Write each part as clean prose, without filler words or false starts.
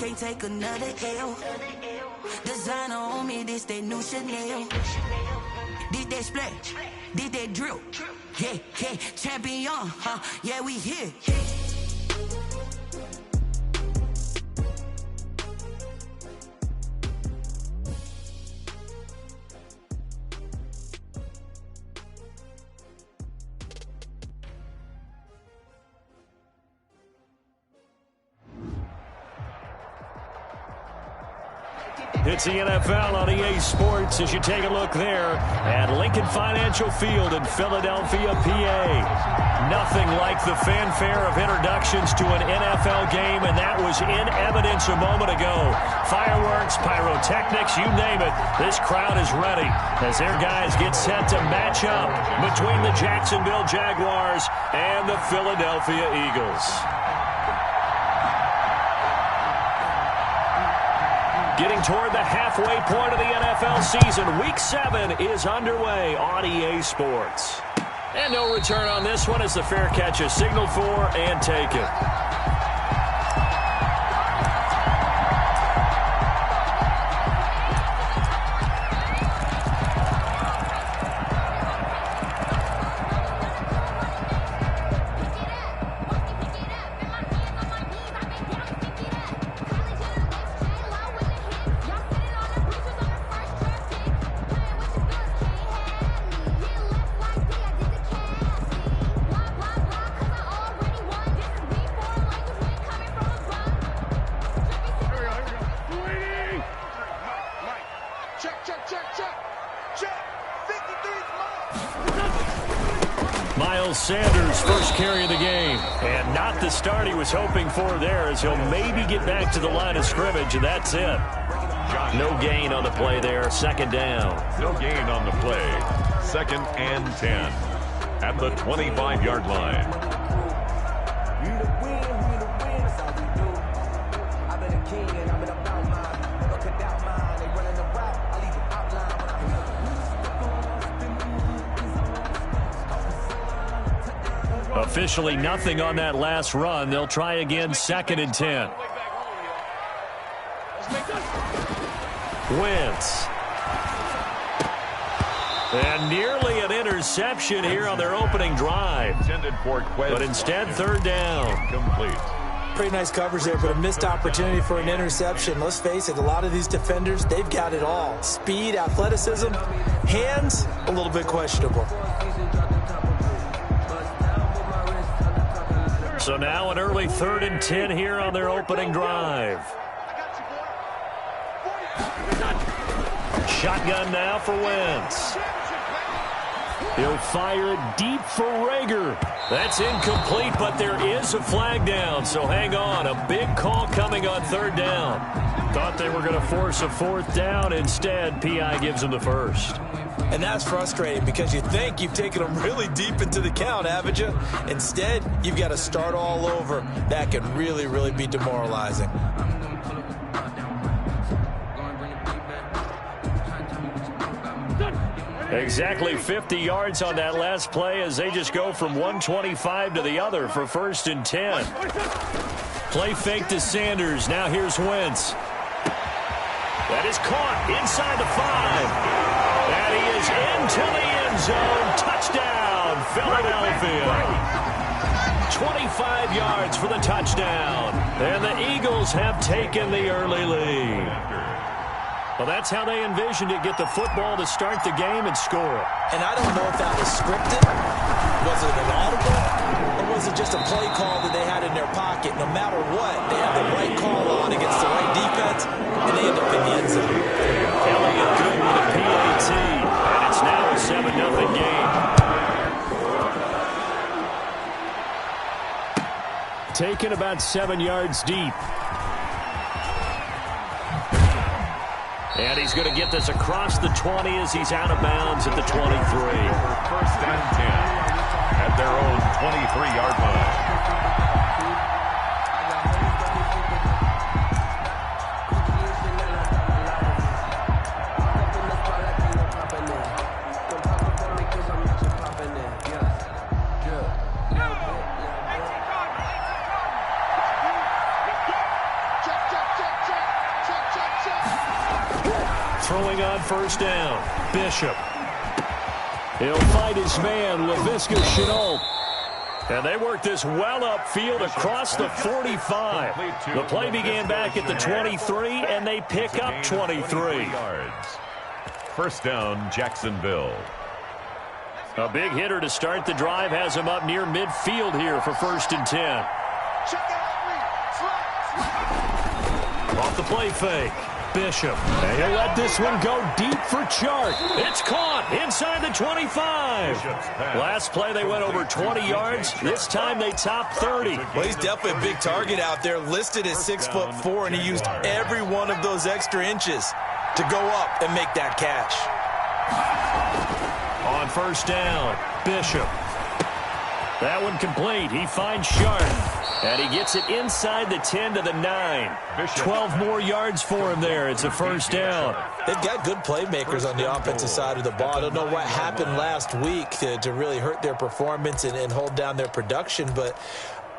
can't take another L. Designer on me, this they new Chanel. This that splash, this that drip. Yeah, yeah, champion, huh? Yeah, we here. It's the NFL on EA Sports as you take a look there at Lincoln Financial Field in Philadelphia, PA. Nothing like the fanfare of introductions to an NFL game, and that was in evidence a moment ago. Fireworks, pyrotechnics, you name it. This crowd is ready as their guys get set to match up between the Jacksonville Jaguars and the Philadelphia Eagles. Getting toward the halfway point of the NFL season, Week 7 is underway on EA Sports. And no return on this one as the fair catch is signaled for and taken. Sanders' first carry of the game, and not the start he was hoping for there, as he'll maybe get back to the line of scrimmage, and that's it. No gain on the play there, second down. No gain on the play, 2nd and 10 at the 25-yard line. Officially nothing on that last run. They'll try again, 2nd and 10. Wentz. And nearly an interception here on their opening drive. But instead, 3rd down. Complete. Pretty nice coverage there, but a missed opportunity for an interception. Let's face it, a lot of these defenders, they've got it all. Speed, athleticism, hands, a little bit questionable. So now an early 3rd and 10 here on their opening drive. Shotgun now for Wentz. He'll fire it deep for Rager. That's incomplete, but there is a flag down, so hang on. A big call coming on 3rd down. Thought they were going to force a 4th down. Instead, P.I. gives them the first. And that's frustrating because you think you've taken them really deep into the count, haven't you? Instead, you've got to start all over. That can really, really be demoralizing. Exactly 50 yards on that last play as they just go from 125 to the other for 1st and 10. Play fake to Sanders. Now here's Wentz. That is caught inside the 5. And he is into the end zone. Touchdown, Philadelphia. 25 yards for the touchdown. And the Eagles have taken the early lead. Well, that's how they envisioned it. Get the football to start the game and score. And I don't know if that was scripted. Was it an audible? Or was it just a play call that they had in their pocket? No matter what, they had the right call on against the right defense, and they end up in the end zone. Elliott good with a PAT, and it's now a 7-0 game. Taken about 7 yards deep. And he's going to get this across the 20 as he's out of bounds at the 23. 1st and 10 at their own 23-yard line. Check. throwing on first down. Bishop. He'll fight his man, Laviska Shenault. And they work this well upfield across the 45. The play began back at the 23, and they pick up 23. First down, Jacksonville. A big hitter to start the drive has him up near midfield here for 1st and 10. Off the play fake. Bishop. And he'll let this one go deep for Chark. It's caught inside the 25. Last play they went over 20 yards. This time they top 30. Well, he's definitely a big target out there, listed at 6'4", and he used every one of those extra inches to go up and make that catch. On first down, Bishop. That one complete. He finds Sharp. And he gets it inside the 10 to the 9. 12 more yards for him there. It's a first down. They've got good playmakers on the offensive side of the ball. I don't know what happened last week to really hurt their performance and hold down their production, but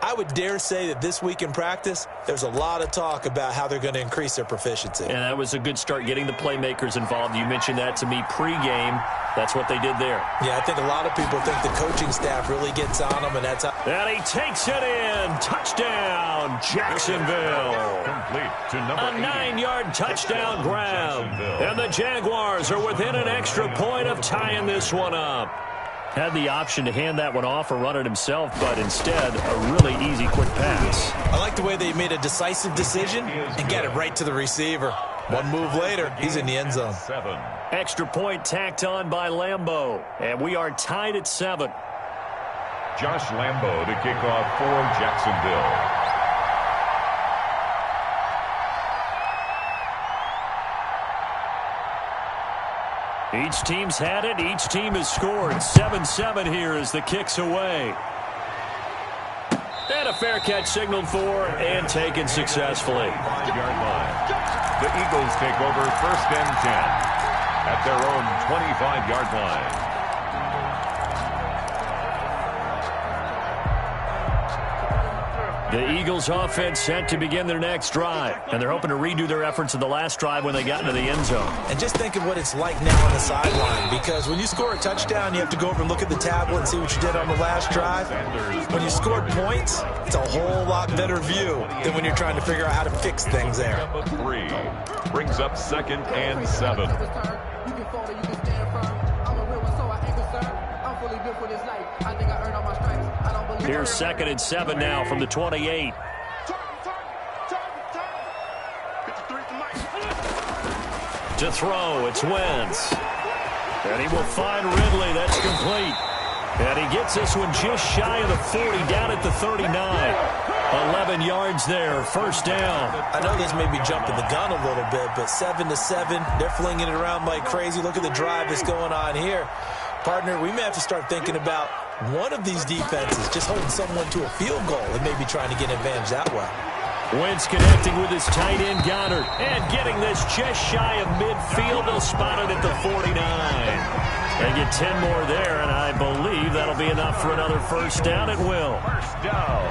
I would dare say that this week in practice, there's a lot of talk about how they're going to increase their proficiency. And that was a good start, getting the playmakers involved. You mentioned that to me pregame. That's what they did there. Yeah, I think a lot of people think the coaching staff really gets on them, and that's how. And he takes it in. Touchdown, Jacksonville. Complete to number 8. A 9-yard touchdown grab. And the Jaguars are within an extra point of tying this one up. Had the option to hand that one off or run it himself, but instead, a really easy, quick pass. I like the way they made a decisive decision and get it right to the receiver. One move later, he's in the end zone. 7. Extra point tacked on by Lambo, and we are tied at 7. Josh Lambo to kick off for Jacksonville. Each team's had it. Each team has scored. 7-7 here as the kick's away. And a fair catch signaled for and taken successfully. 5-yard line. The Eagles take over 1st and 10 at their own 25-yard line. The Eagles offense set to begin their next drive, and they're hoping to redo their efforts in the last drive when they got into the end zone. And just think of what it's like now on the sideline, because when you score a touchdown, you have to go over and look at the tablet and see what you did on the last drive. When you scored points, it's a whole lot better view than when you're trying to figure out how to fix things there. Number 3 brings up 2nd and 7. Here's 2nd and 7 now from the 28. To throw, it's Wentz. And he will find Ridley. That's complete. And he gets this one just shy of the 40, down at the 39. 11 yards there, first down. I know this may be jumping the gun a little bit, but 7-7, they're flinging it around like crazy. Look at the drive that's going on here. Partner, we may have to start thinking about one of these defenses just holding someone to a field goal and maybe trying to get an advantage that way. Wentz connecting with his tight end, Goddard, and getting this just shy of midfield. They'll spot it at the 49. They get 10 more there, and I believe that'll be enough for another first down. It will. First down.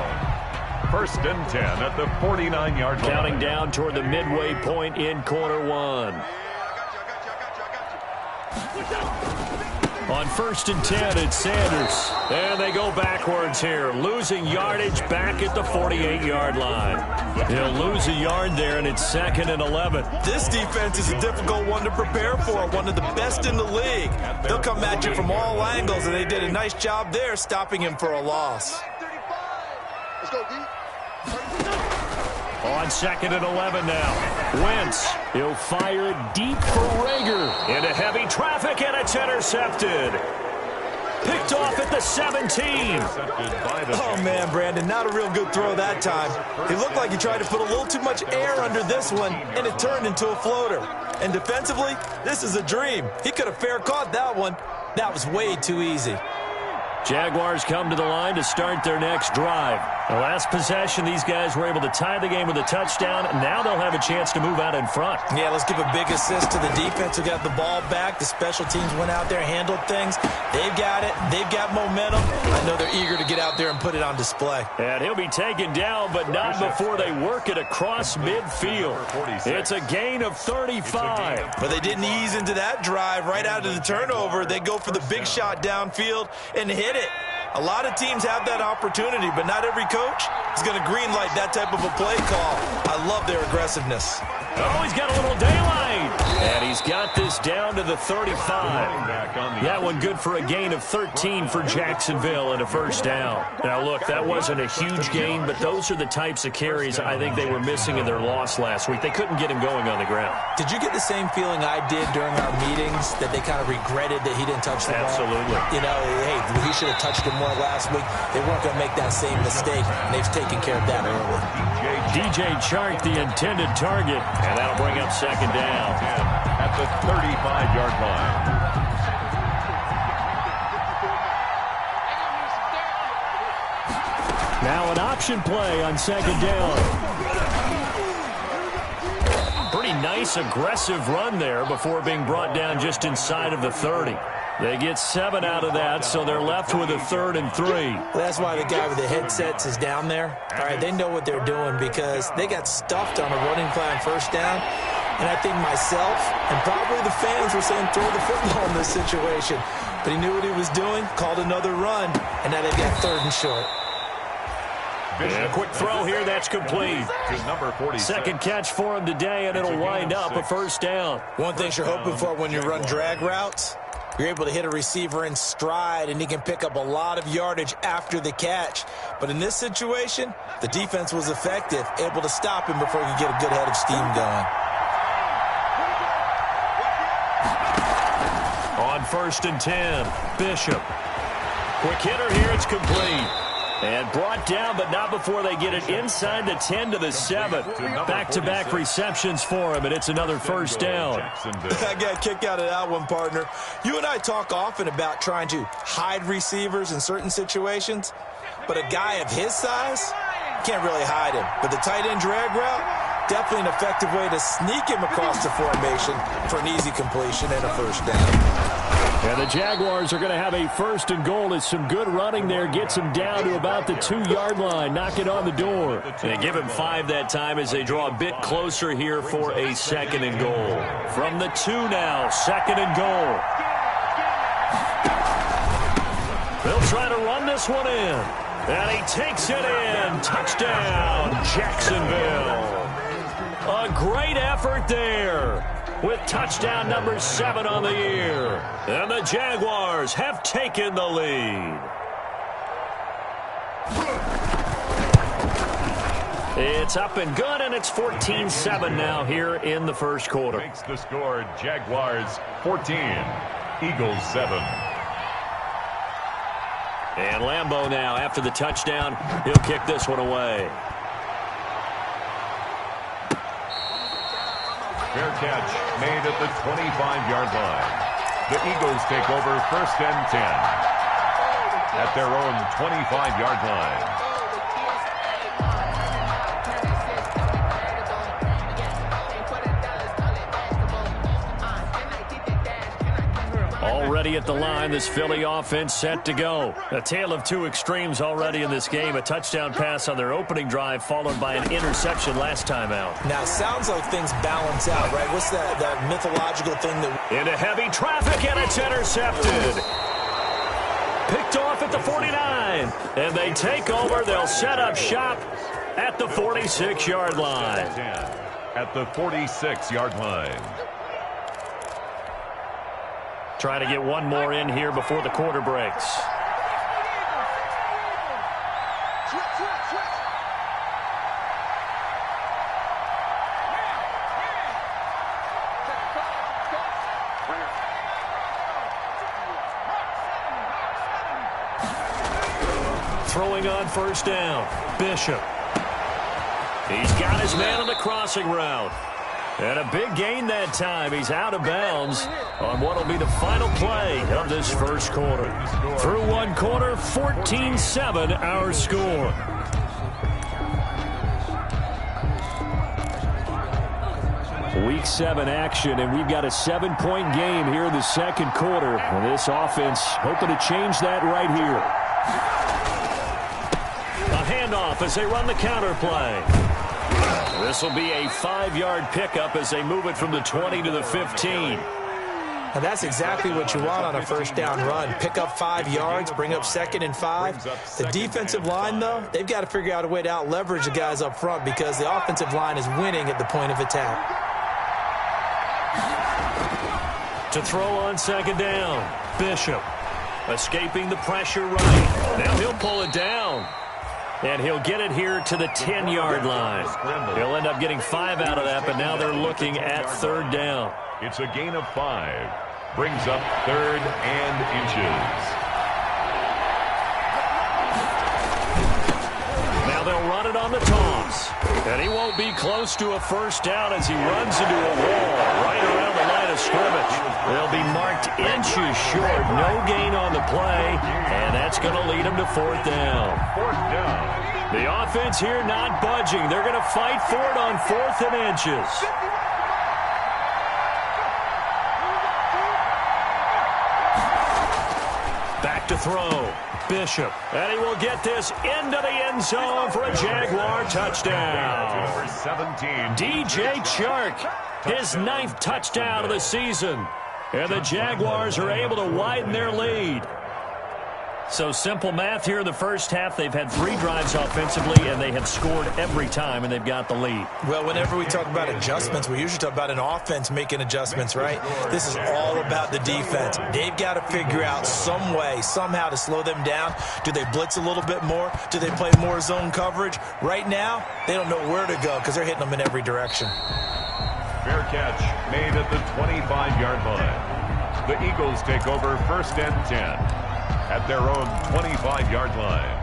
1st and 10 at the 49-yard line. Counting down toward the midway point in quarter 1. On 1st and 10, it's Sanders. And they go backwards here, losing yardage back at the 48-yard line. He'll lose a yard there, and it's 2nd and 11. This defense is a difficult one to prepare for, one of the best in the league. They'll come at you from all angles, and they did a nice job there stopping him for a loss. Let's go, D. On 2nd and 11 now. Wentz, he'll fire deep for Rager. Into heavy traffic, and it's intercepted. Picked off at the 17. Oh, man, Brandon, not a real good throw that time. He looked like he tried to put a little too much air under this one, and it turned into a floater. And defensively, this is a dream. He could have fair caught that one. That was way too easy. Jaguars come to the line to start their next drive. The last possession, these guys were able to tie the game with a touchdown. Now they'll have a chance to move out in front. Yeah, let's give a big assist to the defense who got the ball back. The special teams went out there, handled things. They've got it. They've got momentum. I know they're eager to get out there and put it on display. And he'll be taken down, but not before they work it across midfield. It's a gain of 35. But they didn't ease into that drive right out of the turnover. They go for the big shot downfield and hit it. A lot of teams have that opportunity, but not every coach is going to greenlight that type of a play call. I love their aggressiveness. Oh, he's got a little daylight. And he's got this down to the 35. That one good for a gain of 13 for Jacksonville and a first down. Now, look, that wasn't a huge gain, but those are the types of carries I think they were missing in their loss last week. They couldn't get him going on the ground. Did you get the same feeling I did during our meetings, that they kind of regretted that he didn't touch the ball? Absolutely. You know, hey, he should have touched it more last week. They weren't going to make that same mistake, and they've taken care of that early. DJ Chark, the intended target, and that'll bring up second down. At the 35-yard line. Now an option play on second down. Pretty nice, aggressive run there before being brought down just inside of the 30. They get 7 out of that, so they're left with a 3rd and 3. Well, that's why the guy with the headsets is down there. All right, they know what they're doing because they got stuffed on a running play on first down. And I think myself and probably the fans were saying throw the football in this situation. But he knew what he was doing, called another run, and now they've got 3rd and short. And a quick throw here, that's complete. Number 46. Second catch for him today, and it'll wind up a first down. One thing you're hoping for when you run drag routes, you're able to hit a receiver in stride, and he can pick up a lot of yardage after the catch. But in this situation, the defense was effective, able to stop him before he could get a good head of steam going. On 1st and 10, Bishop. Quick hitter here, it's complete. And brought down, but not before they get it inside the 10 to the 7. Back-to-back receptions for him, and it's another first down. I got a kick out of that one, partner. You and I talk often about trying to hide receivers in certain situations, but a guy of his size, can't really hide him. But the tight end drag route, definitely an effective way to sneak him across the formation for an easy completion and a first down. And the Jaguars are going to have a 1st and goal. It's some good running there. Gets him down to about the 2-yard line. Knock it on the door. They give him 5 that time as they draw a bit closer here for a 2nd and goal. From the 2 now, 2nd and goal. They'll try to run this one in. And he takes it in. Touchdown, Jacksonville. A great effort there, with touchdown number 7 on the year. And the Jaguars have taken the lead. It's up and good, and it's 14-7 now here in the first quarter. Makes the score Jaguars 14, Eagles 7. And Lambeau now, after the touchdown, he'll kick this one away. Fair catch made at the 25-yard line. The Eagles take over 1st and 10 at their own 25-yard line. Already at the line, this Philly offense set to go. A tale of 2 extremes already in this game. A touchdown pass on their opening drive, followed by an interception last time out. Now, sounds like things balance out, right? What's that mythological thing that... Into heavy traffic, and it's intercepted. Picked off at the 49. And they take over. They'll set up shop at the 46-yard line. At the 46-yard line. Trying to get one more in here before the quarter breaks. Throwing on 1st down, Bishop. He's got his man on the crossing route. And a big gain that time. He's out of bounds on what will be the final play of this first quarter. Through one quarter, 14-7 our score. Week 7 action, and we've got a 7-point game here in the second quarter. And this offense hoping to change that right here. A handoff as they run the counter play. This will be a 5-yard pickup as they move it from the 20 to the 15. And that's exactly what you want on a first down run. Pick up 5 yards, bring up 2nd and 5. The defensive line, though, they've got to figure out a way to out-leverage the guys up front because the offensive line is winning at the point of attack. To throw on 2nd down, Bishop escaping the pressure right. Now he'll pull it down. And he'll get it here to the 10-yard line. He'll end up getting 5 out of that, but now they're looking at 3rd down. It's a gain of 5. Brings up 3rd and inches. Now they'll run it on the toss. And he won't be close to a first down as he runs into a wall right around the line of scrimmage. They'll be marked inches short. No gain on the play. And that's going to lead him to 4th down. 4th down. The offense here not budging. They're going to fight for it on 4th and inches. Back to throw. Bishop. And he will get this into the end zone for a Jaguar touchdown. Number 17. DJ Chark, his 9th touchdown of the season. And the Jaguars are able to widen their lead. So simple math here in the first half. They've had 3 drives offensively, and they have scored every time, and they've got the lead. Well, whenever we talk about adjustments, we usually talk about an offense making adjustments, right? This is all about the defense. They've got to figure out some way, somehow to slow them down. Do they blitz a little bit more? Do they play more zone coverage? Right now, they don't know where to go because they're hitting them in every direction. Fair catch made at the 25-yard line. The Eagles take over 1st and 10. At their own 25-yard line.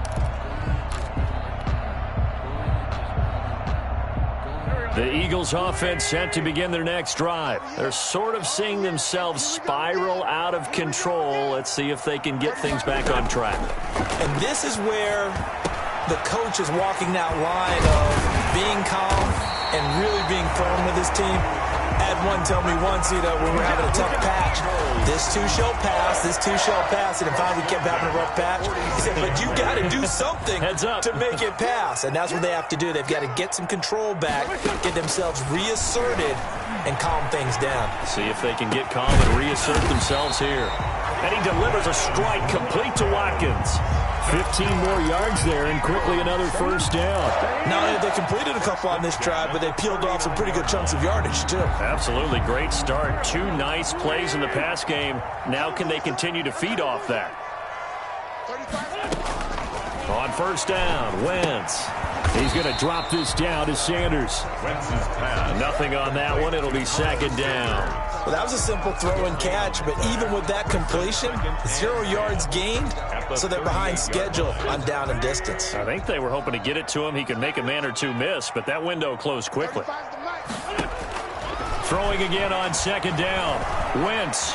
The Eagles offense set to begin their next drive. They're sort of seeing themselves spiral out of control. Let's see if they can get things back on track. And this is where the coach is walking that line of being calm and really being firm with his team. Had one tell me once, when we're having a tough patch, this too shall pass, this too shall pass. And if we kept having a rough patch, he said, but you got to do something to make it pass. And that's what they have to do. They've got to get some control back, get themselves reasserted, and calm things down. See if they can get calm and reassert themselves here. And he delivers a strike complete to Watkins. 15 more yards there, and quickly another first down. Now, they completed a couple on this drive, but they peeled off some pretty good chunks of yardage, too. Absolutely. Great start. 2 nice plays in the pass game. Now can they continue to feed off that? On first down, Wentz. He's going to drop this down to Sanders. Wentz's pass. Nothing on that one. It'll be 2nd down. Well, that was a simple throw and catch, but even with that completion, 0 yards gained, so they're behind schedule on down and distance. I think they were hoping to get it to him. He could make a man or 2 miss, but that window closed quickly. Throwing again on 2nd down. Wentz.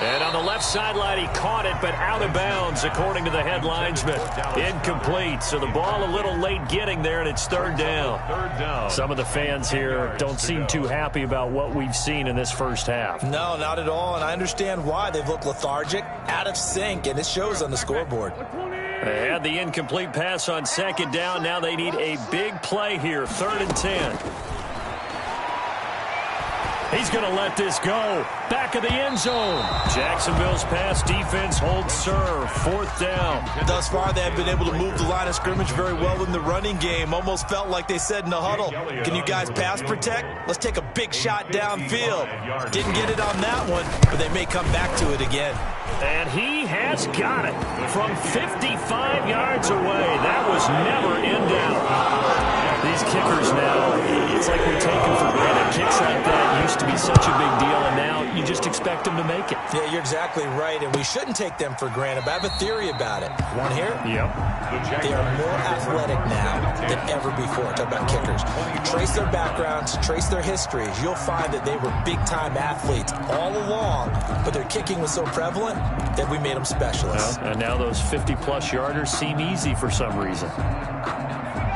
And on the left sideline, he caught it, but out of bounds, according to the head linesman. Incomplete, so the ball a little late getting there, and it's 3rd down. 3rd down. Some of the fans here don't seem too happy about what we've seen in this first half. No, not at all, and I understand why. They've looked lethargic, out of sync, and it shows on the scoreboard. They had the incomplete pass on 2nd down. Now they need a big play here, 3rd and 10. He's going to let this go. Back of the end zone. Jacksonville's pass defense holds serve. 4th down. Thus far, they have been able to move the line of scrimmage very well in the running game. Almost felt like they said in the huddle, can you guys pass protect? Let's take a big shot downfield. Didn't get it on that one, but they may come back to it again. And he has got it from 55 yards away. That was never in doubt. These kickers now, it's like we take them for granted. Kicks like that used to be such a big deal, and now you just expect them to make it. Yeah, you're exactly right, and we shouldn't take them for granted, but I have a theory about it. Want to hear it? Yep. They are more athletic now than ever before. Talk about kickers. Trace their backgrounds, trace their histories. You'll find that they were big-time athletes all along, but their kicking was so prevalent that we made them specialists. Well, and now those 50-plus yarders seem easy for some reason.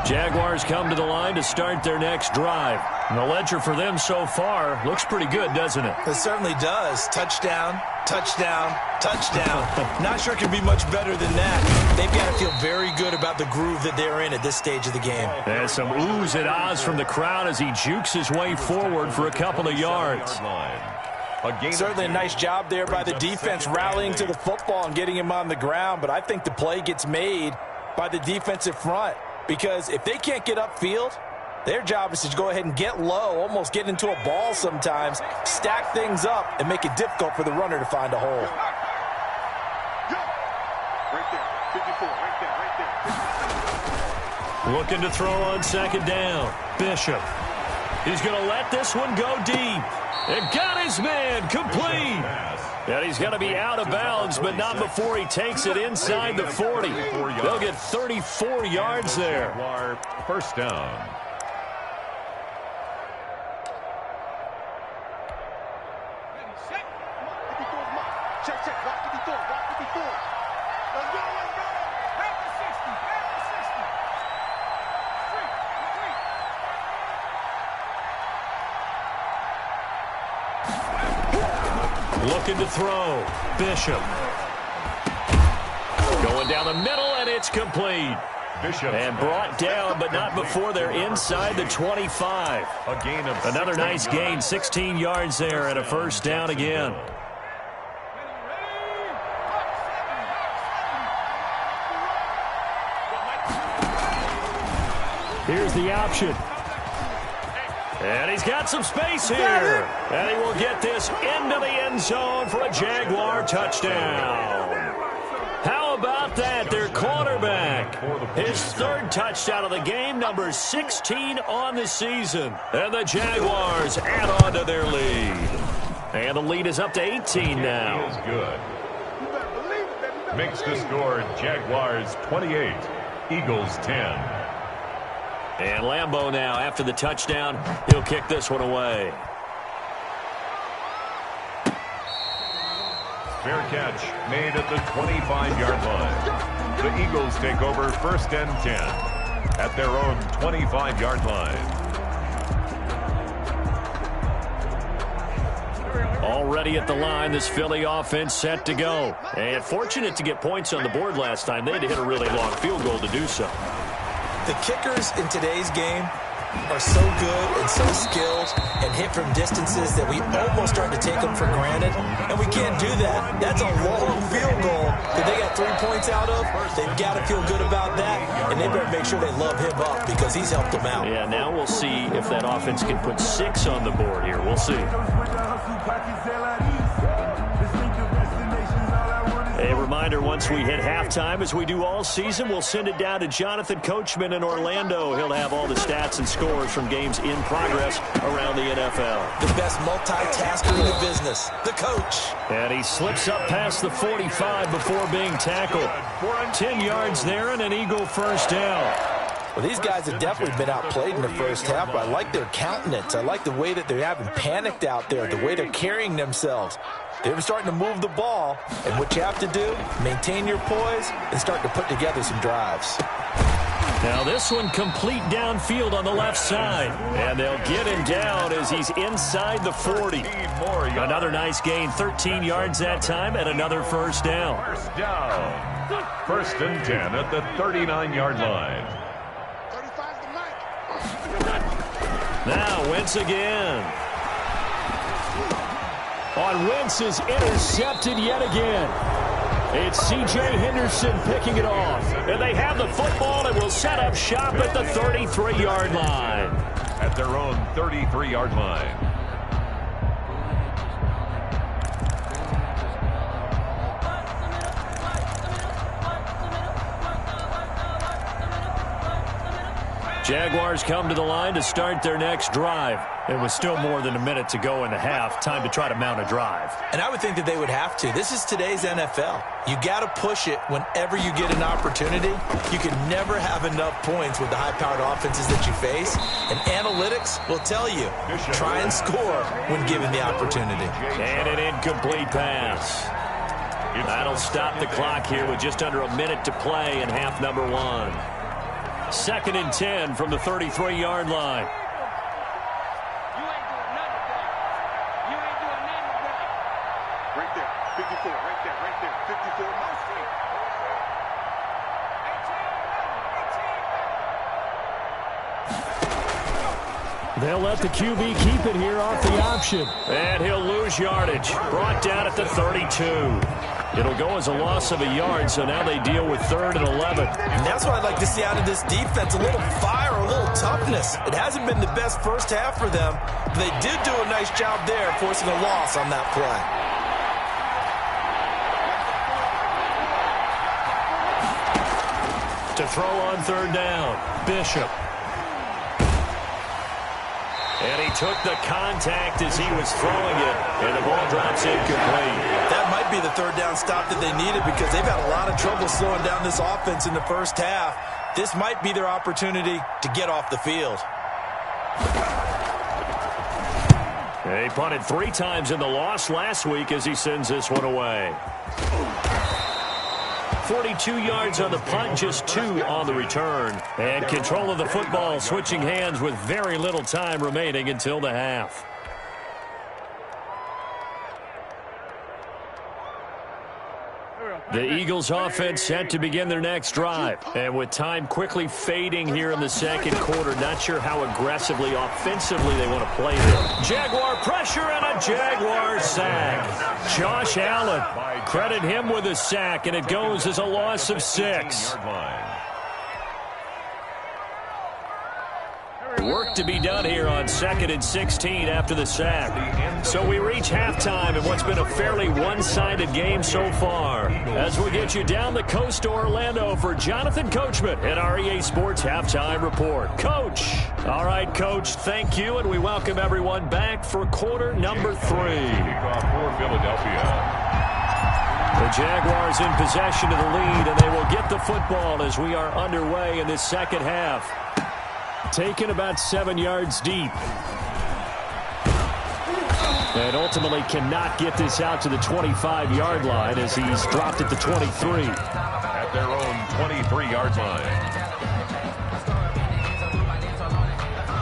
Jaguars come to the line to start their next drive. And the ledger for them so far looks pretty good, doesn't it? It certainly does. Touchdown, touchdown, touchdown. Not sure it can be much better than that. They've got to feel very good about the groove that they're in at this stage of the game. There's some oohs and ahs from the crowd as he jukes his way forward for a couple of yards. Certainly a nice job there by the defense rallying to the football and getting him on the ground, but I think the play gets made by the defensive front. Because if they can't get upfield, their job is to go ahead and get low, almost get into a ball sometimes, stack things up, and make it difficult for the runner to find a hole. Right there, 54, right there. Looking to throw on second down. Bishop. He's going to let this one go deep. And got his man complete. And he's going to be out of bounds, but not before he takes it inside the 40. They'll get 34 yards there. First down. Looking to throw. Bishop. Going down the middle, and it's complete. Bishop. And brought down, but not before they're inside the 25. A gain of Another nice gain, 16 yards there, and a first down again. Here's the option. And he's got some space here. And he will get this into the end zone for a Jaguar touchdown. How about that? Their quarterback. His third touchdown of the game, number 16 on the season. And the Jaguars add on to their lead. And the lead is up to 18 now. Is good. Makes the score Jaguars 28, Eagles 10. And Lambeau now, after the touchdown, he'll kick this one away. Fair catch made at the 25-yard line. The Eagles take over first and 10 at their own 25-yard line. Already at the line, this Philly offense set to go. And fortunate to get points on the board last time. They had to hit a really long field goal to do so. The kickers in today's game are so good and so skilled and hit from distances that we almost start to take them for granted, and we can't do that. That's a long field goal that they got 3 points out of. They've got to feel good about that, and they better make sure they love him up because he's helped them out. Yeah, now we'll see if that offense can put 6 on the board here. We'll see. A reminder, once we hit halftime, as we do all season, we'll send it down to Jonathan Coachman in Orlando. He'll have all the stats and scores from games in progress around the NFL. The best multitasker in the business, the coach. And he slips up past the 45 before being tackled. 10 yards there and an Eagle first down. Well, these guys have definitely been outplayed in the first half, but I like their countenance. I like the way that they haven't panicked out there, the way they're carrying themselves. They're starting to move the ball, and what you have to do, maintain your poise and start to put together some drives. Now this one complete downfield on the left side, and they'll get him down as he's inside the 40. Another nice gain, 13 yards that time, and another first down. First down. First and 10 at the 39-yard line. 35's the mic. Now Wentz again. On Wentz is intercepted yet again. It's CJ Henderson picking it off. And they have the football and will set up shop at the 33-yard line. At their own 33-yard line. Jaguars come to the line to start their next drive. It was still more than a minute to go in the half. Time to try to mount a drive. And I would think that they would have to. This is today's NFL. You got to push it whenever you get an opportunity. You can never have enough points with the high-powered offenses that you face. And analytics will tell you, try and score when given the opportunity. And an incomplete pass. That'll stop the clock here with just under a minute to play in half number 1. 2nd and 10 from the 33-yard line. Right there, 54, right there, 54. They'll let the QB keep it here off the option. And he'll lose yardage. Brought down at the 32. It'll go as a loss of a yard, so now they deal with 3rd and 11. And that's what I'd like to see out of this defense, a little fire, a little toughness. It hasn't been the best first half for them, but they did do a nice job there, forcing a loss on that play. To throw on 3rd down, Bishop. And he took the contact as he was throwing it, and the ball drops incomplete. That might be the 3rd down stop that they needed because they've had a lot of trouble slowing down this offense in the first half. This might be their opportunity to get off the field. He punted 3 times in the loss last week as he sends this one away. 42 yards on the punt, just 2 on the return. And control of the football, switching hands with very little time remaining until the half. The Eagles offense set to begin their next drive. And with time quickly fading here in the second quarter, not sure how aggressively, offensively they want to play it. Jaguar pressure and a Jaguar sack. Josh Allen, credit him with a sack, and it goes as a loss of 6. Work to be done here on 2nd and 16 after the sack. So we reach halftime in what's been a fairly one-sided game so far. As we get you down the coast to Orlando for Jonathan Coachman at our EA Sports Halftime Report. Coach. All right, Coach, thank you, and we welcome everyone back for quarter number 3. Kickoff for Philadelphia. The Jaguars in possession of the lead, and they will get the football as we are underway in this second half. Taken about 7 yards deep. And ultimately cannot get this out to the 25-yard line as he's dropped at the 23. At their own 23-yard line.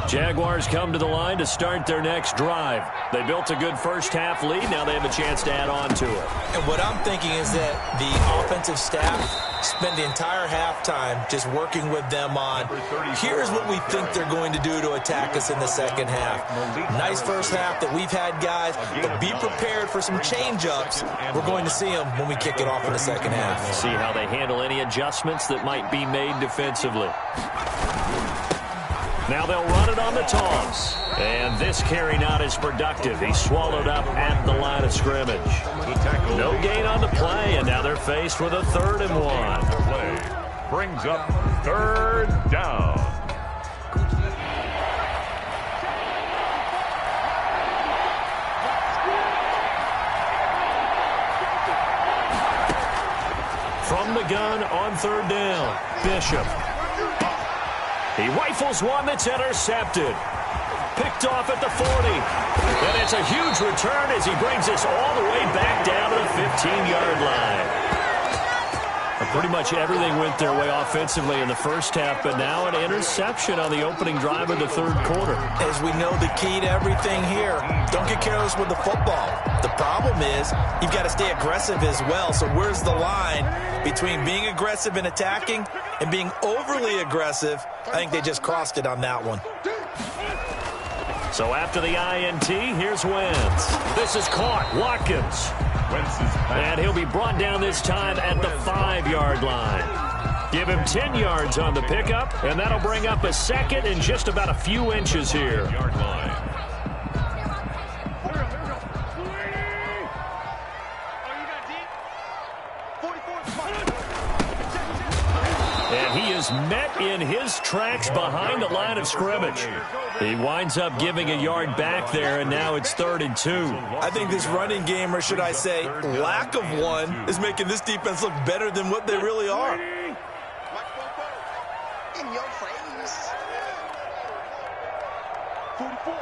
Jaguars come to the line to start their next drive. They built a good first-half lead. Now they have a chance to add on to it. And what I'm thinking is that the offensive staff spend the entire halftime just working with them on, here's what we think they're going to do to attack us in the second half. Nice first half that we've had, guys, but be prepared for some change-ups. We're going to see them when we kick it off in the second half. See how they handle any adjustments that might be made defensively. Now they'll run it on the toss. And this carry not as productive. He's swallowed up at the line of scrimmage. No gain on the play, and now they're faced with a 3rd and 1. Play brings up 3rd down. From the gun on 3rd down, Bishop. He rifles one that's intercepted. Picked off at the 40. And it's a huge return as he brings us all the way back down to the 15-yard line. Pretty much everything went their way offensively in the first half, but now an interception on the opening drive of the 3rd quarter. As we know, the key to everything here, don't get careless with the football. The problem is you've got to stay aggressive as well. So where's the line between being aggressive and attacking and being overly aggressive? I think they just crossed it on that one. So after the INT, here's Wentz. This is caught. Watkins. And he'll be brought down this time at the 5-yard line. Give him 10 yards on the pickup, and that'll bring up a 2nd and just about a few inches here. Yard line. And he is met in his tracks behind the line of scrimmage. He winds up giving a yard back there, and now it's 3rd and 2. I think this running game, or should I say lack of one, is making this defense look better than what they really are. In your face. 44.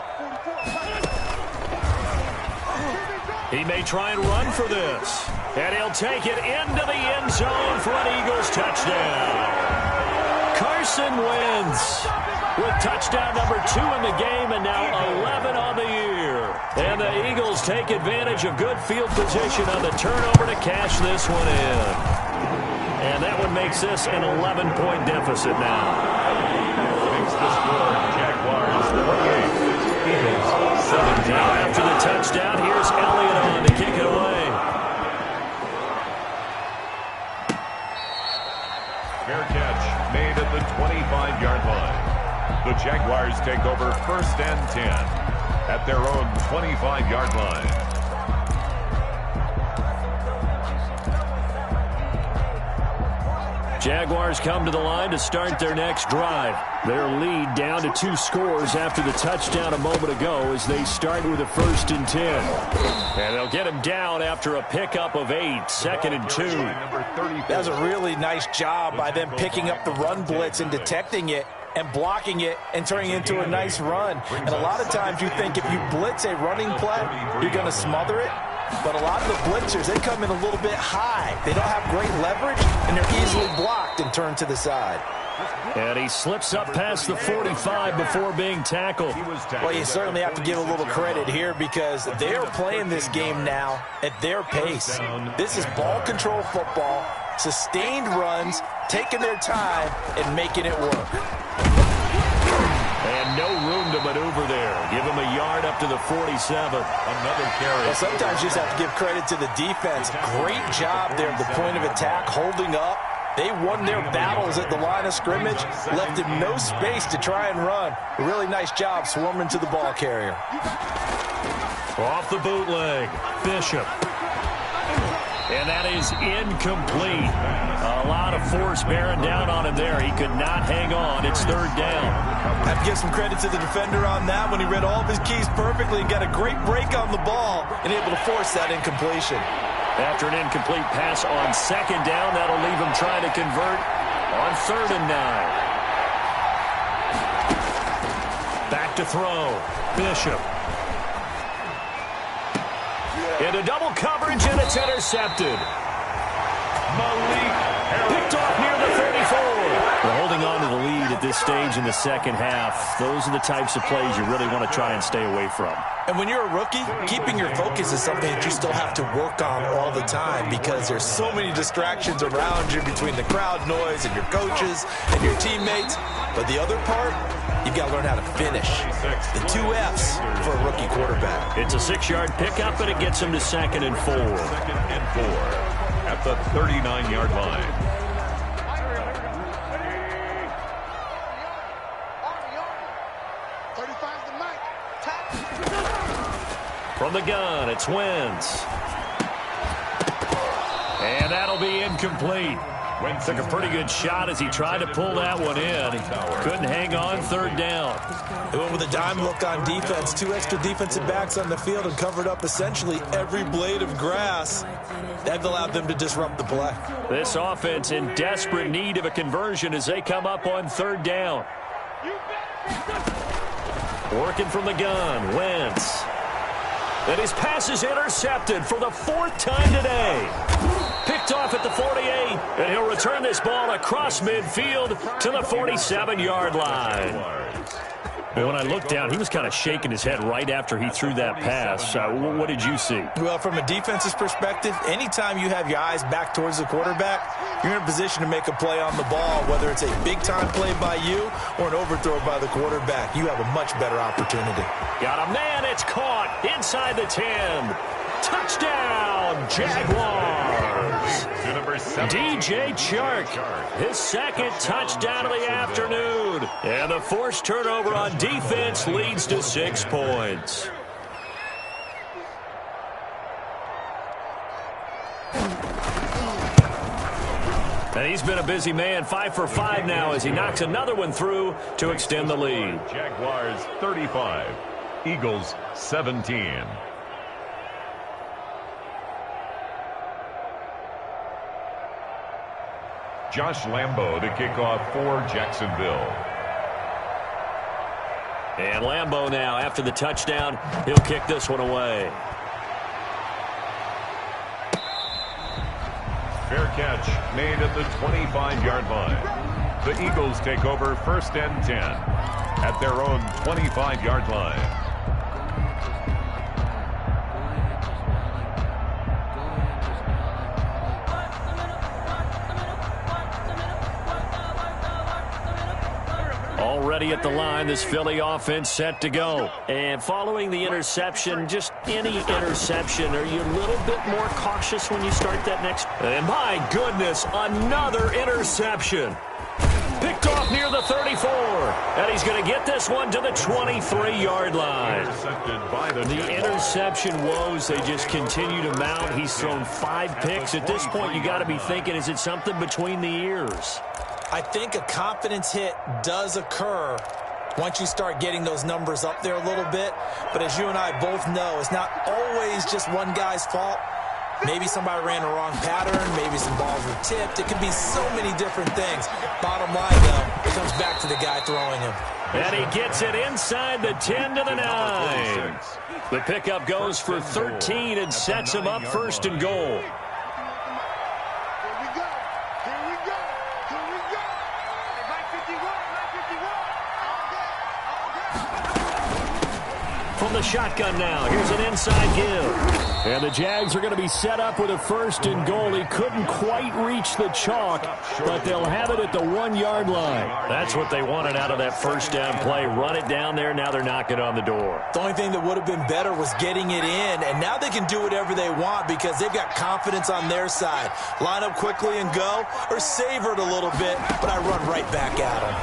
He may try and run for this. And he'll take it into the end zone for an Eagles touchdown. Carson Wentz with touchdown number 2 in the game and now 11 on the year. And the Eagles take advantage of good field position on the turnover to cash this one in. And that one makes this an 11-point deficit now. Makes the score Jaguars 28, Eagles 17. Now after the touchdown, here's Elliott on to kick it away. Fair catch made at the 25-yard line. The Jaguars take over 1st and 10 at their own 25-yard line. Jaguars come to the line to start their next drive. Their lead down to 2 scores after the touchdown a moment ago as they start with a 1st and 10. And they'll get him down after a pickup of 8, 2nd and 2. That was a really nice job by them picking up the run blitz and detecting it and blocking it and turning it into a nice run. And a lot of times you think if you blitz a running play, you're going to smother it. But a lot of the blitzers, they come in a little bit high. They don't have great leverage, and they're easily blocked and turned to the side. And he slips up past the 45 before being tackled. Well, you certainly have to give a little credit here because they are playing this game now at their pace. This is ball control football, sustained runs, taking their time, and making it work. And no room to maneuver there. Give him a yard up to the 47. Another carry. Well, sometimes you just have to give credit to the defense. Great job there at the point of attack, holding up. They won their battles at the line of scrimmage, left him no space to try and run. A really nice job swarming to the ball carrier. Off the bootleg, Bishop. And that is incomplete. A lot of force bearing down on him there. He could not hang on. It's 3rd down. I have to give some credit to the defender on that when he read all of his keys perfectly and got a great break on the ball and able to force that incompletion. After an incomplete pass on 2nd down, that'll leave him trying to convert on 3rd and 9. Back to throw. Bishop. Into double coverage, and it's intercepted. Picked off near the 34. We're holding on to the lead at this stage in the second half. Those are the types of plays you really want to try and stay away from. And when you're a rookie, keeping your focus is something that you still have to work on all the time because there's so many distractions around you between the crowd noise and your coaches and your teammates. But the other part, you've got to learn how to finish. The 2 F's for a rookie quarterback. It's a 6-yard pickup, and it gets him to 2nd and 4. 2nd and 4 at the 39-yard line. From the gun, it's Wentz. And that'll be incomplete. Wentz took a pretty good shot as he tried to pull that one in. He couldn't hang on 3rd down. They went with a dime look on defense. 2 extra defensive backs on the field and covered up essentially every blade of grass. That allowed them to disrupt the play. This offense in desperate need of a conversion as they come up on 3rd down. Working from the gun, Wentz. And his pass is intercepted for the 4th time today. Picked off at the 48, and he'll return this ball across midfield to the 47-yard line. But when I looked down, he was kind of shaking his head right after he threw that pass. What did you see? Well, from a defense's perspective, anytime you have your eyes back towards the quarterback, you're in a position to make a play on the ball, whether it's a big-time play by you or an overthrow by the quarterback. You have a much better opportunity. Got a man, it's caught inside the 10. Touchdown, Jaguars. DJ Chark, his 2nd touchdown of the afternoon. And the forced turnover on defense leads to 6 points. And he's been a busy man, 5 for 5 now as he knocks another one through to extend the lead. Jaguars 35, Eagles 17. Josh Lambo to kick off for Jacksonville. And Lambo now, after the touchdown, he'll kick this one away. Fair catch made at the 25-yard line. The Eagles take over 1st and 10 at their own 25-yard line. Already at the line, this Philly offense set to go. And following the interception, just any interception, are you a little bit more cautious when you start that next? And my goodness, another interception. Picked off near the 34. And he's going to get this one to the 23-yard line. The interception woes, they just continue to mount. He's thrown 5 picks. At this point, you got to be thinking, is it something between the ears? I think a confidence hit does occur once you start getting those numbers up there a little bit. But as you and I both know, it's not always just one guy's fault. Maybe somebody ran the wrong pattern. Maybe some balls were tipped. It could be so many different things. Bottom line, though, it comes back to the guy throwing him. And he gets it inside the 10 to the 9. The pickup goes for 13 and sets him up 1st and goal. From the shotgun now, here's an inside give. And the Jags are going to be set up with a 1st and goal. He couldn't quite reach the chalk, but they'll have it at the 1-yard line. That's what they wanted out of that 1st down play. Run it down there. Now they're knocking on the door. The only thing that would have been better was getting it in, and now they can do whatever they want because they've got confidence on their side. Line up quickly and go, or savor it a little bit, but I run right back at them.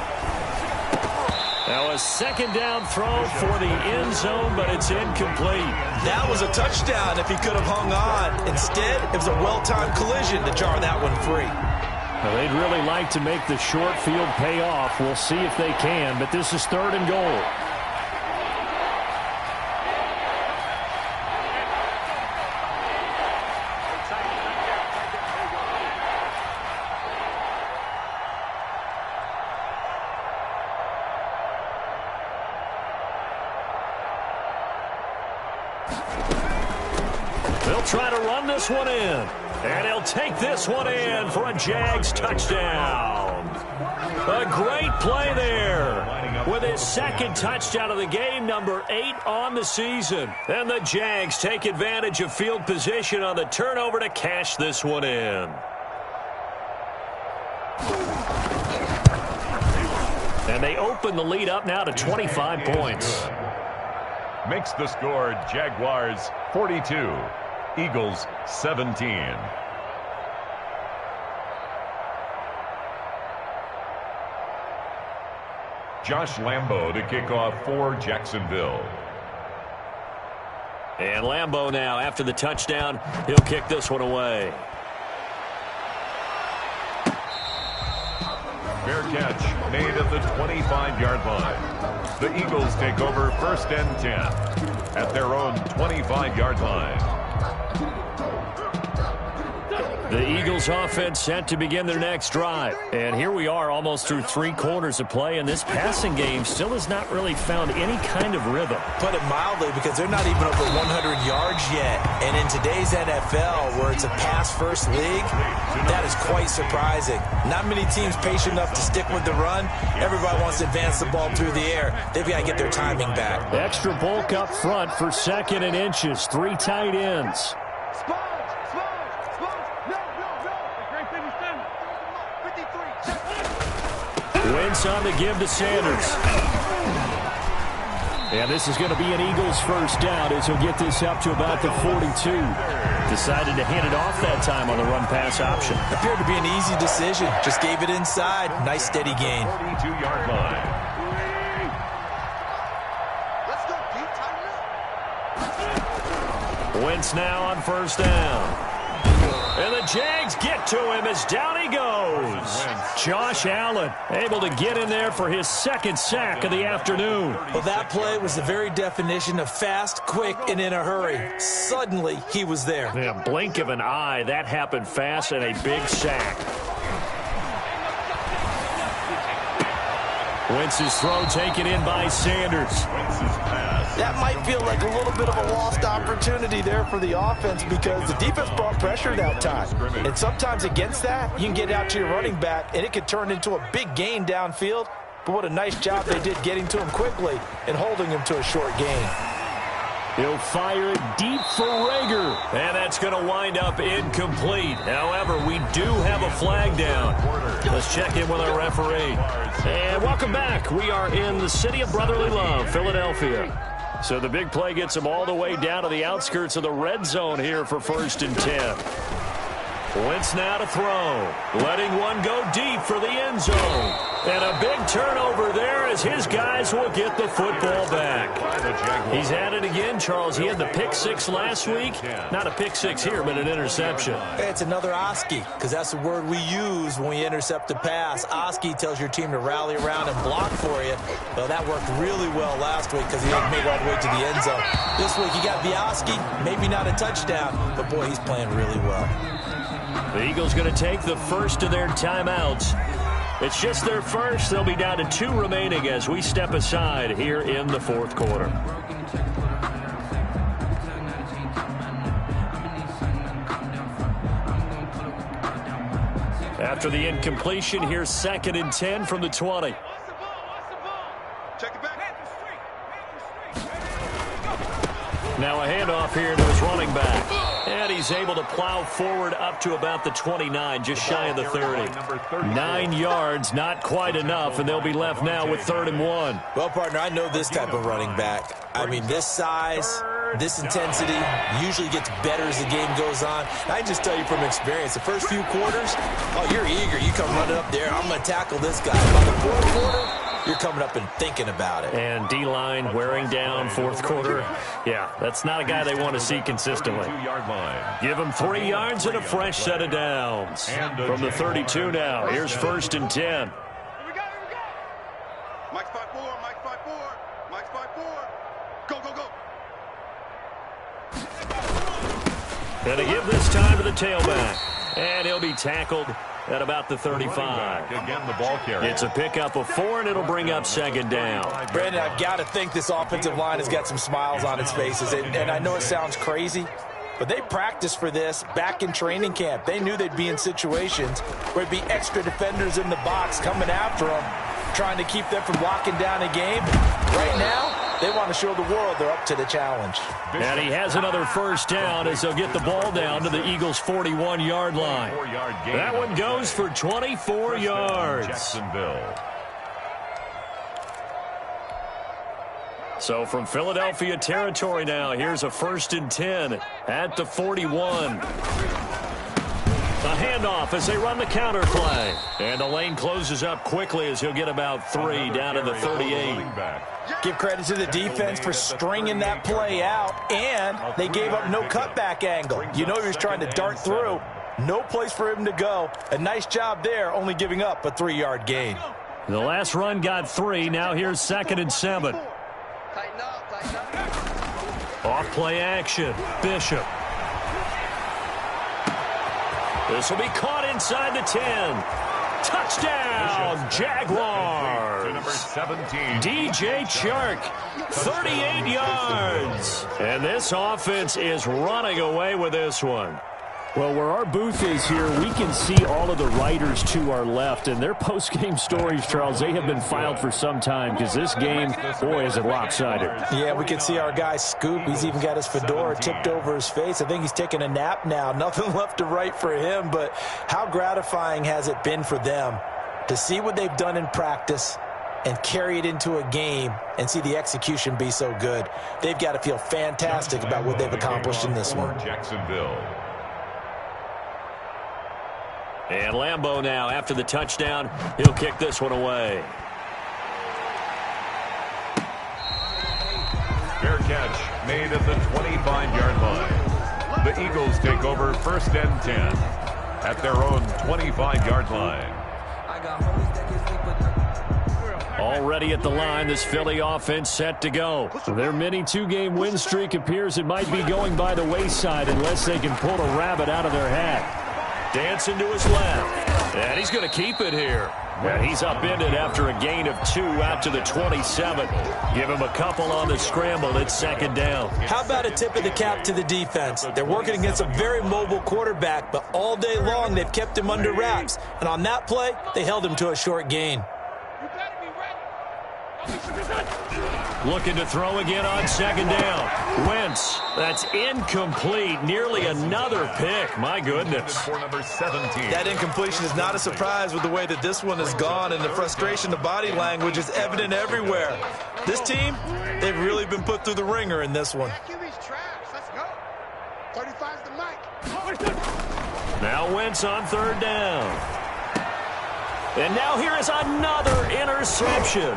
Now a 2nd down throw for the end zone, but it's incomplete. That was a touchdown if he could have hung on. Instead, it was a well-timed collision to jar that one free. Well, they'd really like to make the short field pay off. We'll see if they can, but this is 3rd and goal. They'll try to run this one in. And he'll take this one in for a Jags touchdown. A great play there. With his 2nd touchdown of the game, number 8 on the season. And the Jags take advantage of field position on the turnover to cash this one in. And they open the lead up now to 25 points. Makes the score Jaguars 42, Eagles 17. Josh Lambo to kick off for Jacksonville. And Lambo now, after the touchdown, he'll kick this one away. Fair catch made at the 25-yard line. The Eagles take over 1st and 10 at their own 25-yard line. The Eagles offense set to begin their next drive. And here we are almost through 3 quarters of play, and this passing game still has not really found any kind of rhythm. Put it mildly, because they're not even over 100 yards yet. And in today's NFL, where it's a pass-first league, that is quite surprising. Not many teams patient enough to stick with the run. Everybody wants to advance the ball through the air. They've got to get their timing back. Extra bulk up front for 2nd and inches. 3 tight ends. Wentz on the give to Sanders. And this is going to be an Eagles 1st down as he'll get this up to about the 42. Decided to hand it off that time on the run-pass option. Appeared to be an easy decision. Just gave it inside. Nice steady gain. 42-yard line. Wentz now on 1st down. And the Jags get to him as down he goes. Josh Allen able to get in there for his 2nd sack of the afternoon. Well, that play was the very definition of fast, quick, and in a hurry. Suddenly, he was there. Yeah, blink of an eye, that happened fast, and a big sack. Wentz's throw taken in by Sanders. That might feel like a little bit of a lost opportunity there for the offense because the defense brought pressure that time. And sometimes against that, you can get out to your running back, and it could turn into a big gain downfield. But what a nice job they did getting to him quickly and holding him to a short gain. He'll fire it deep for Rager. And that's going to wind up incomplete. However, we do have a flag down. Let's check in with our referee. And welcome back. We are in the city of brotherly love, Philadelphia. So the big play gets him all the way down to the outskirts of the red zone here for 1st and 10. Wentz now to throw. Letting one go deep for the end zone. And a big turnover there as his guys will get the football back. He's at it again, Charles. He had the pick 6 last week. Not a pick 6 here, but an interception. It's another Oski, because that's the word we use when we intercept a pass. Oski tells your team to rally around and block for you. Well, that worked really well last week because he didn't make it all the way to the end zone. This week he got Oski, maybe not a touchdown, but boy, he's playing really well. The Eagles going to take the first of their timeouts. It's just their first. They'll be down to 2 remaining as we step aside here in the 4th quarter. After the incompletion, here's 2nd and 10 from the 20. Check it back. Now a handoff here to his running back. And he's able to plow forward up to about the 29, just shy of the 30. 9 yards, not quite enough, and they'll be left now with 3rd and 1. Well, partner, I know this type of running back. I mean, this size, this intensity usually gets better as the game goes on. I just tell you from experience, the first few quarters, oh, you're eager. You come running up there, I'm going to tackle this guy. By the 4th quarter, you're coming up and thinking about it. And D-line wearing down 4th quarter. Yeah, that's not a guy they want to see consistently. Give him 3 yards and a fresh set of downs. From the 32 now, here's 1st and 10. Here we go. Mike's 5-4, Mike's 5-4, Mike's 5-4. Go, go, go. And to give this time to the tailback. And he'll be tackled at about the 35. Again, the ball carrier. It's a pickup of 4, and it'll bring up 2nd down. Brandon, I've got to think this offensive line has got some smiles on its faces. And I know it sounds crazy, but they practiced for this back in training camp. They knew they'd be in situations where it'd be extra defenders in the box coming after them, trying to keep them from locking down a game. Right now, they want to show the world they're up to the challenge. And he has another 1st down as they'll get the ball down to the Eagles' 41-yard line. That one goes for 24 yards. Jacksonville. So from Philadelphia territory now, here's a 1st and 10 at the 41. A handoff as they run the counter play. And the lane closes up quickly as he'll get about 3 down to the 38. Give credit to the defense for stringing that play out, and they gave up no cutback angle. You know he was trying to dart through. No place for him to go. A nice job there, only giving up a 3-yard gain. The last run got 3. Now here's 2nd and 7. Off play action. Bishop. This will be caught inside the 10. Touchdown, Jaguars. Number 17. DJ Chark, 38 yards. And this offense is running away with this one. Well, where our booth is here, we can see all of the writers to our left. And their post-game stories, Charles, they have been filed for some time because this game, boy, is it lopsided. Yeah, we can see our guy Scoop. He's even got his fedora tipped over his face. I think he's taking a nap now. Nothing left to write for him, but how gratifying has it been for them to see what they've done in practice and carry it into a game and see the execution be so good. They've got to feel fantastic about what they've accomplished in this one. Jacksonville. And Lambeau now, after the touchdown, he'll kick this one away. Fair catch made at the 25-yard line. The Eagles take over 1st and 10 at their own 25-yard line. Already at the line, this Philly offense set to go. Their mini 2-game win streak appears it might be going by the wayside unless they can pull a rabbit out of their hat. Dancing to his left. And he's going to keep it here. And he's upended after a gain of 2 out to the 27. Give him a couple on the scramble. It's second down. How about a tip of the cap to the defense? They're working against a very mobile quarterback, but all day long they've kept him under wraps. And on that play, they held him to a short gain. Looking to throw again on second down. Wentz, that's incomplete. Nearly another pick. My goodness. For number 17. That incompletion is not a surprise with the way that this one has gone, and the frustration, the body language is evident everywhere. This team, they've really been put through the ringer in this one. Let's go. 35's the mic. Now Wentz on third down. And now here is another interception.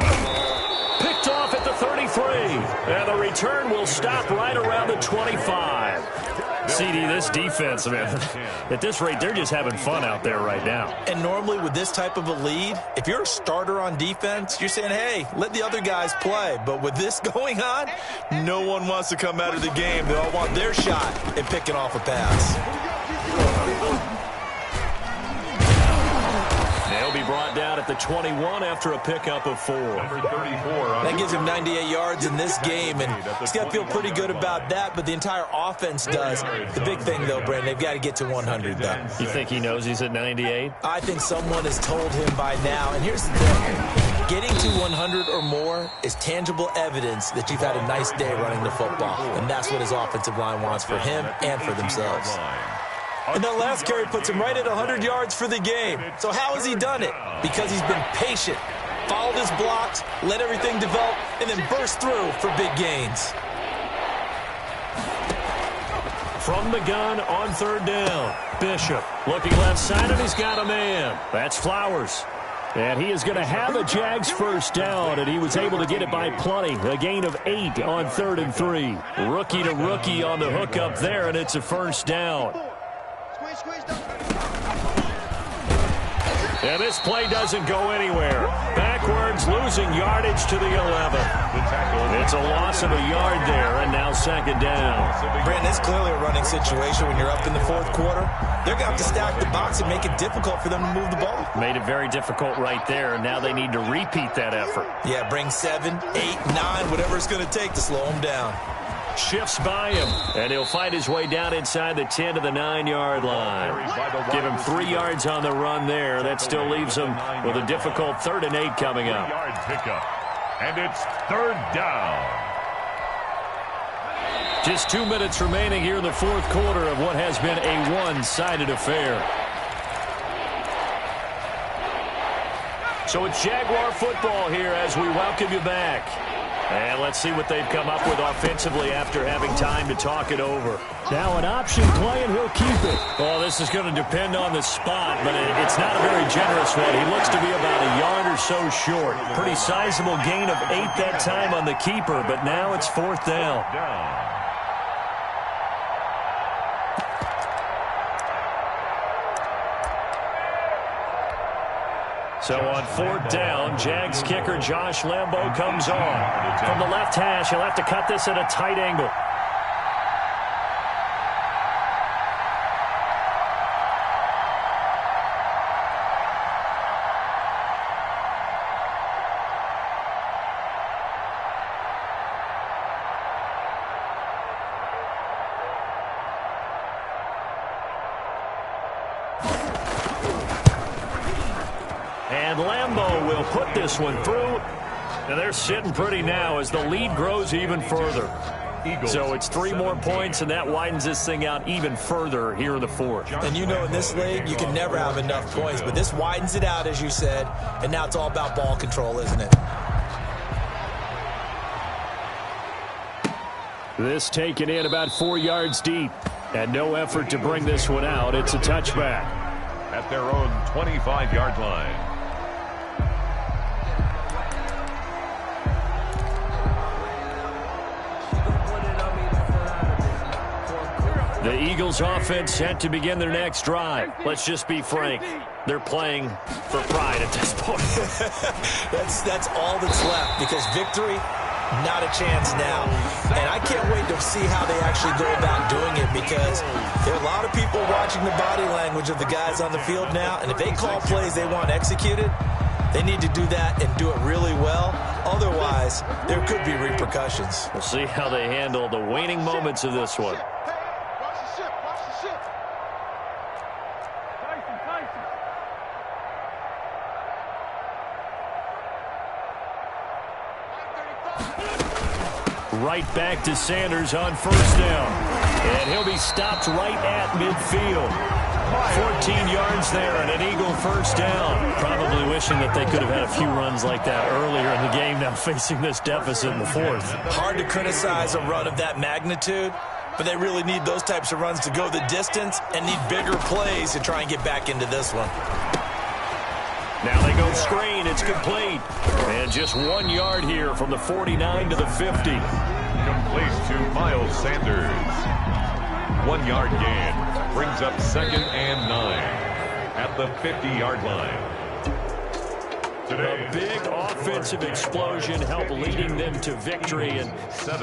Picked off at the 33. And the return will stop right around the 25. CD, this defense, man, at this rate, they're just having fun out there right now. And normally with this type of a lead, if you're a starter on defense, you're saying, hey, let the other guys play. But with this going on, no one wants to come out of the game. They all want their shot at picking off a pass. They'll be brought down at the 21 after a pickup of 4. Number 34. That gives him 98 yards in this game, and he's got to feel pretty good about that, but the entire offense does. The big thing, though, Brandon, they've got to get to 100, though. You think he knows he's at 98? I think someone has told him by now, and here's the thing. Getting to 100 or more is tangible evidence that you've had a nice day running the football, and that's what his offensive line wants for him and for themselves. And that last carry puts him right at 100 yards for the game. So how has he done it? Because he's been patient, followed his blocks, let everything develop, and then burst through for big gains. From the gun on third down, Bishop looking left side, and he's got a man. That's Flowers. And he is going to have a Jags first down, and he was able to get it by plenty. A gain of 8 on 3rd and 3. Rookie to rookie on the hook up there, and it's a first down. And this play doesn't go anywhere. Backwards, losing yardage to the 11. It's a loss of a yard there, and now second down. Brandon, it's clearly a running situation when you're up in the fourth quarter. They're going to have to stack the box and make it difficult for them to move the ball. Made it very difficult right there, and now they need to repeat that effort. Yeah, bring 7, 8, 9, whatever it's going to take to slow them down. Shifts by him, and he'll find his way down inside the 10 to the 9-yard line. Give him 3 yards on the run there. That still leaves him with a difficult 3rd and 8 coming up. And it's 3rd down. Just 2 minutes remaining here in the fourth quarter of what has been a one-sided affair. So it's Jaguar football here as we welcome you back. And let's see what they've come up with offensively after having time to talk it over. Now an option play, and he'll keep it. Well, this is going to depend on the spot, but it's not a very generous one. He looks to be about a yard or so short. Pretty sizable gain of 8 that time on the keeper, but now it's 4th down. So on 4th down, Jags kicker Josh Lambo comes on. From the left hash, he'll have to cut this at a tight angle. And Lambo will put this one through. And they're sitting pretty now as the lead grows even further. So it's 3 more points, and that widens this thing out even further here in the fourth. And you know in this league, you can never have enough points. But this widens it out, as you said. And now it's all about ball control, isn't it? This taken in about 4 yards deep. And no effort to bring this one out. It's a touchback. At their own 25-yard line. The Eagles offense set to begin their next drive. Let's just be frank. They're playing for pride at this point. That's all that's left, because victory, not a chance now. And I can't wait to see how they actually go about doing it, because there are a lot of people watching the body language of the guys on the field now, and if they call plays they want executed, They need to do that and do it really well. Otherwise, there could be repercussions. We'll see how they handle the waning moments of this one. Right back to Sanders on first down. And he'll be stopped right at midfield. 14 yards there and an Eagle first down. Probably wishing that they could have had a few runs like that earlier in the game, now facing this deficit in the fourth. Hard to criticize a run of that magnitude, but they really need those types of runs to go the distance and need bigger plays to try and get back into this one. Now they go screen. It's complete. And just 1 yard here from the 49 to the 50. Complete to Miles Sanders. 1 yard gain. Brings up 2nd and 9 at the 50-yard line. A big offensive explosion helped leading them to victory. And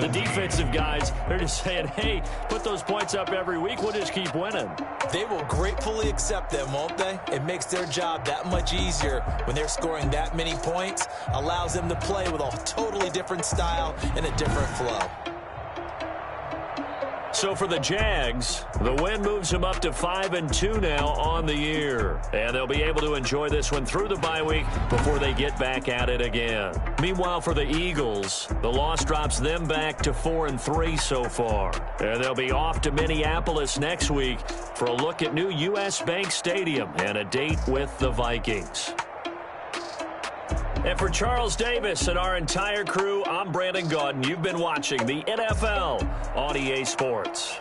the defensive guys, they're just saying, hey, put those points up every week. We'll just keep winning. They will gratefully accept them, won't they? It makes their job that much easier when they're scoring that many points. Allows them to play with a totally different style and a different flow. So for the Jags, the win moves them up to 5-2 now on the year. And they'll be able to enjoy this one through the bye week before they get back at it again. Meanwhile, for the Eagles, the loss drops them back to 4-3 so far. And they'll be off to Minneapolis next week for a look at new U.S. Bank Stadium and a date with the Vikings. And for Charles Davis and our entire crew, I'm Brandon Gaudin. You've been watching the NFL on EA Sports.